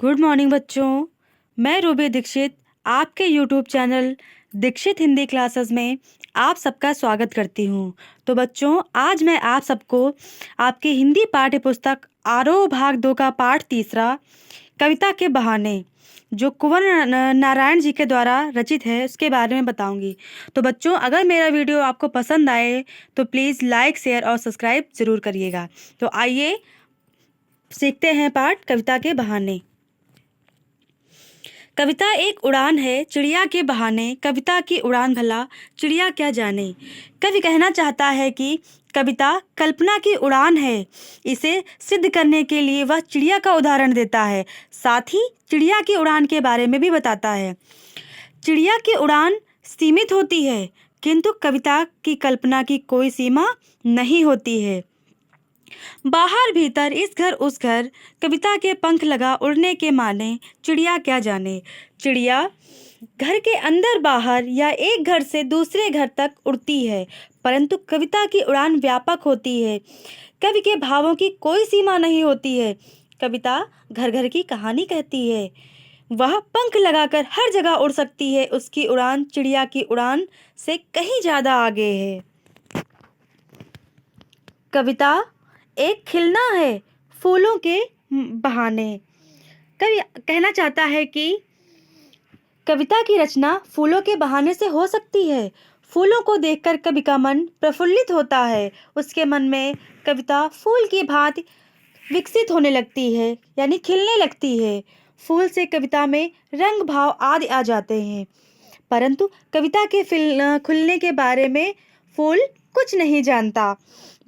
Good morning बच्चों। मैं रूबी दीक्षित आपके YouTube channel Dixit Hindi classes में आप सबका स्वागत करती हूँ। तो बच्चों, आज मैं आप सबको आपकी हिंदी पाठ्य पुस्तक आरोह भाग 2 का पाठ 3 कविता के बहाने, जो कुंवर नारायण जी के द्वारा रचित है, उसके बारे में बताऊंगी। तो बच्चों, अगर मेरा वीडियो आपको पसंद आए तो प्लीज़ लाइक, शेयर और सब्सक्राइब ज़रूर करिएगा। तो आइए सीखते हैं पाठ कविता के बहाने। कविता एक उड़ान है चिड़िया के बहाने, कविता की उड़ान भला चिड़िया क्या जाने। कवि कहना चाहता है कि कविता कल्पना की उड़ान है। इसे सिद्ध करने के लिए वह चिड़िया का उदाहरण देता है, साथ ही चिड़िया की उड़ान के बारे में भी बताता है। चिड़िया की उड़ान सीमित होती है, किंतु कविता की कल्पना की कोई सीमा नहीं होती है। बाहर भीतर इस घर उस घर, कविता के पंख लगा उड़ने के माने, चिड़िया क्या जाने। चिड़िया घर के अंदर बाहर या एक घर से दूसरे घर तक उड़ती है, परंतु कविता की उड़ान व्यापक होती है। कवि के भावों की कोई सीमा नहीं होती है। कविता घर घर की कहानी कहती है। वह पंख लगाकर हर जगह उड़ सकती है। उसकी उड़ान चिड़िया की उड़ान से कहीं ज्यादा आगे है। कविता एक खिलना है फूलों के बहाने। कवि कहना चाहता है कि कविता की रचना फूलों के बहाने से हो सकती है। फूलों को देखकर कवि का मन प्रफुल्लित होता है। उसके मन में कविता फूल की भांति विकसित होने लगती है, यानी खिलने लगती है। फूल से कविता में रंग भाव आदि आ जाते हैं, परंतु कविता के खुलने के बारे में फूल कुछ नहीं जानता।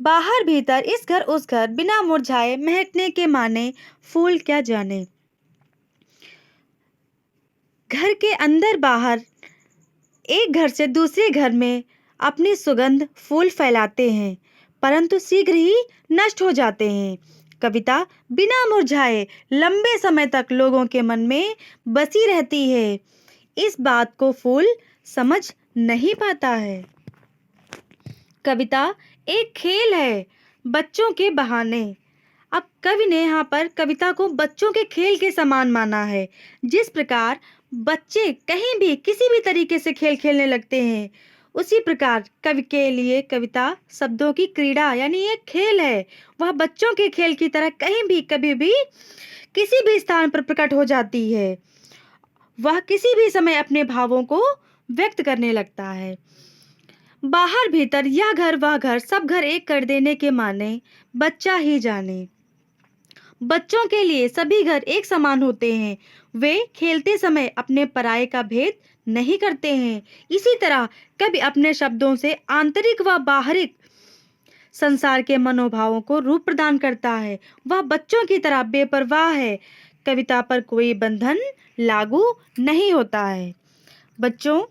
बाहर भीतर इस घर उस घर, बिना मुरझाए महकने के माने, फूल क्या जाने। घर के अंदर बाहर एक घर से दूसरे घर में अपनी सुगंध फूल फैलाते हैं, परंतु शीघ्र ही नष्ट हो जाते हैं। कविता बिना मुरझाए लंबे समय तक लोगों के मन में बसी रहती है। इस बात को फूल समझ नहीं पाता है। कविता एक खेल है बच्चों के बहाने। अब कवि ने यहाँ पर कविता को बच्चों के खेल के समान माना है। जिस प्रकार बच्चे कहीं भी किसी भी तरीके से खेल खेलने लगते हैं, उसी प्रकार कवि के लिए कविता शब्दों की क्रीड़ा यानी एक खेल है। वह बच्चों के खेल की तरह कहीं भी कभी भी किसी भी स्थान पर प्रकट हो जाती है। वह किसी भी समय अपने भावों को व्यक्त करने लगता है। बाहर भीतर यह घर वह घर, सब घर एक कर देने के माने, बच्चा ही जाने। बच्चों के लिए सभी घर एक समान होते हैं। वे खेलते समय अपने पराये का भेद नहीं करते हैं। इसी तरह कवि अपने शब्दों से आंतरिक व बाहरिक संसार के मनोभावों को रूप प्रदान करता है। वह बच्चों की तरह बेपरवाह है। कविता पर कोई बंधन लागू नहीं होता है। बच्चों,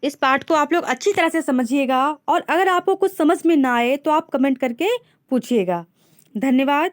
इस पाठ को आप लोग अच्छी तरह से समझिएगा, और अगर आपको कुछ समझ में ना आए तो आप कमेंट करके पूछिएगा। धन्यवाद।